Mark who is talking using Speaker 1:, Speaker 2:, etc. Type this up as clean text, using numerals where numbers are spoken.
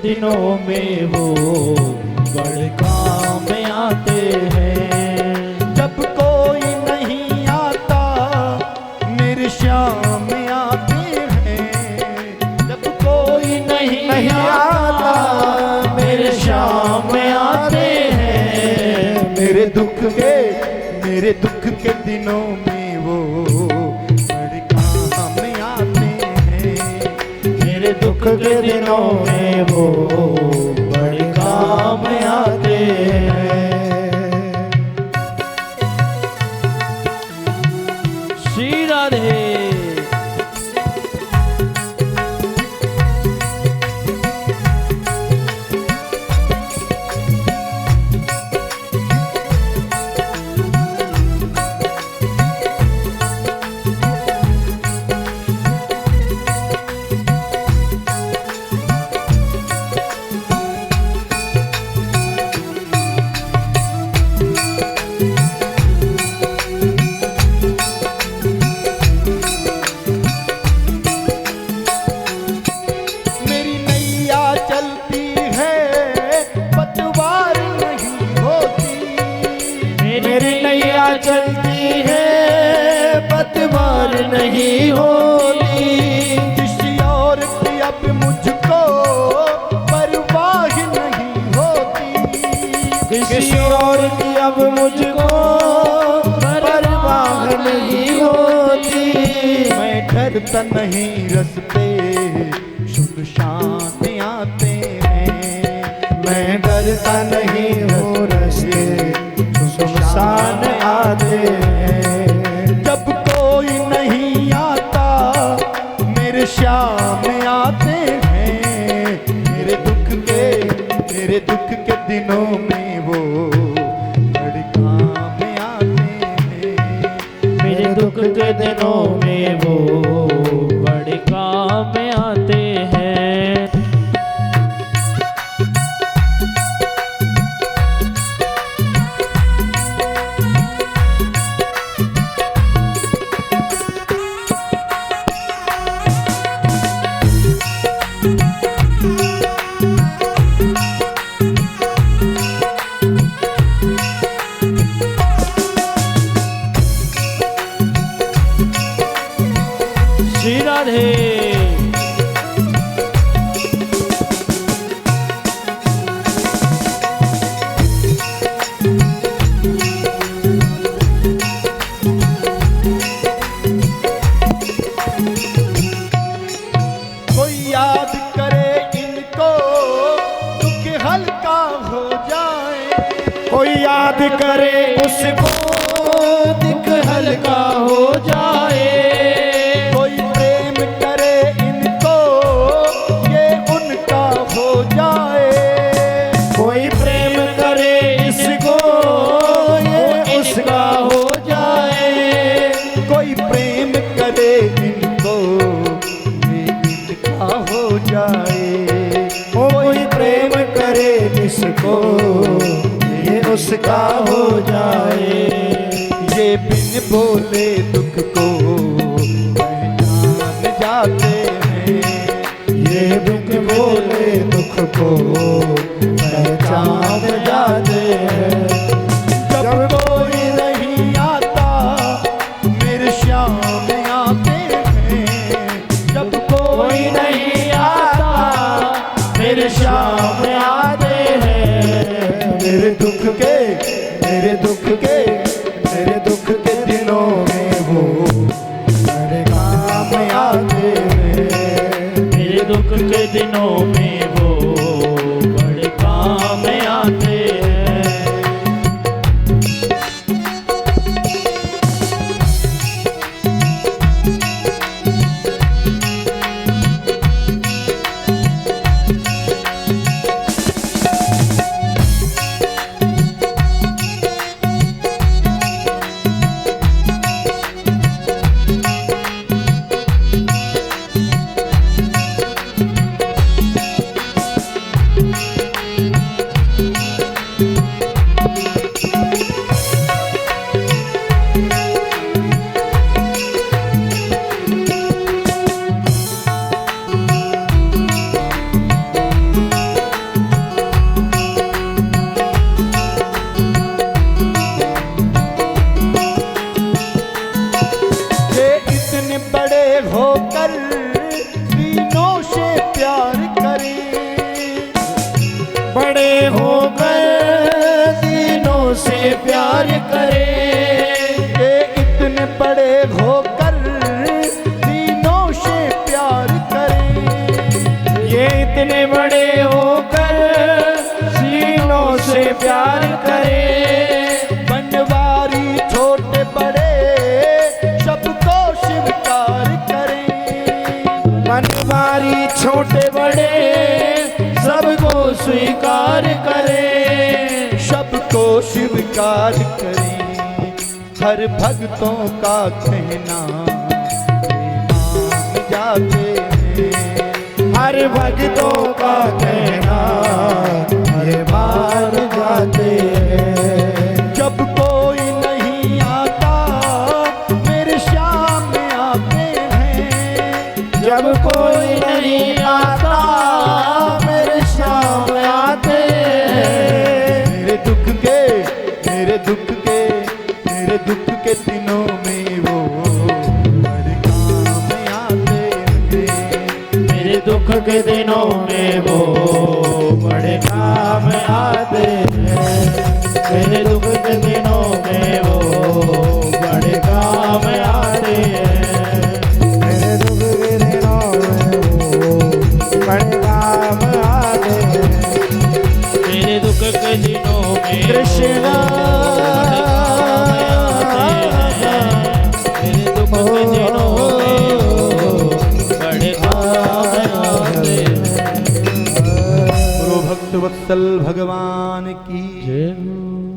Speaker 1: दिनों में वो बड़े काम आते हैं।
Speaker 2: जब कोई नहीं आता मेरे श्याम आते हैं। जब कोई नहीं आता
Speaker 1: मेरे श्याम आते हैं।
Speaker 2: मेरे दुख के दिनों में वो बड़े काम आते हैं।
Speaker 1: मेरे दुख के दिनों में वो बड़े काम आते हैं। श्री राधे। चलती है पतवार नहीं होती।
Speaker 2: किसी और की अब मुझको परवाह नहीं होती।
Speaker 1: किसी और की अब मुझको परवाह नहीं होती।
Speaker 2: मैं डरता नहीं रास्ते सुनसान आते हैं।
Speaker 1: मैं डरता नहीं हूँ रास्ते सुनसान आते हैं।
Speaker 2: जब कोई नहीं आता मेरे श्याम आते हैं। मेरे दुख के दिनों में वो बड़े काम आते हैं।
Speaker 1: मेरे दुख के दिनों में वो बड़े काम आते हैं। श्री राधे।
Speaker 2: कोई याद करे इनको दुख हल्का हो जाए।
Speaker 1: कोई याद करे उसको दुख हल्का हो जाए।
Speaker 2: कोई प्रेम करे इनको ये उनका हो जाए।
Speaker 1: कोई प्रेम करे इसको ये उसका हो जाए।
Speaker 2: कोई प्रेम करे इनको ये इनका हो जाए।
Speaker 1: कोई प्रेम करे इसको ये उसका हो जाए।
Speaker 2: ये बिन बोले दुख को पहचान जाते हैं।
Speaker 1: ये दुख बोले दुख को पहचान जाते हैं।
Speaker 2: जब कोई नहीं आता मेरे श्याम आते हैं। जब
Speaker 1: कोई नहीं आता मेरे श्याम आते हैं।
Speaker 2: मेरे दुख के दिनों में वो बड़े काम आते हैं।
Speaker 1: मेरे दुख के दिनों में वो बड़े काम आते हैं। प्यार करे।
Speaker 2: ये इतने बड़े होकर तीनों से प्यार करें।
Speaker 1: ये इतने बड़े होकर सीनों से प्यार करे।
Speaker 2: बनवारी छोटे बड़े सबको स्वीकार करें।
Speaker 1: बनवारी छोटे बड़े सबको स्वीकार करे।
Speaker 2: सबको स्वीकार करें। हर भक्तों का कहना मान जाते हैं।
Speaker 1: हर भक्तों का कहना हरे मान जाते हैं।
Speaker 2: जब कोई नहीं आता मेरे सामने आते हैं।
Speaker 1: जब कोई नहीं आता मेरे सामने आते हैं।
Speaker 2: मेरे दुख के मेरे दुख के मेरे दुख के दिनों में वो बड़े काम आते हैं।
Speaker 1: मेरे दुख के दिनों में वो बड़े काम आते हैं। मेरे दुख के दिनों में वो बड़े काम आते हैं। मेरे दुख के दिनों में वो बड़े काम आते हैं। मेरे दुख के दिनों में
Speaker 2: कृष्णा
Speaker 1: मेरे दुख के दिनों में वो बड़े काम आते हैं।
Speaker 2: गुरु भक्त वत्सल भगवान की
Speaker 1: जय हो।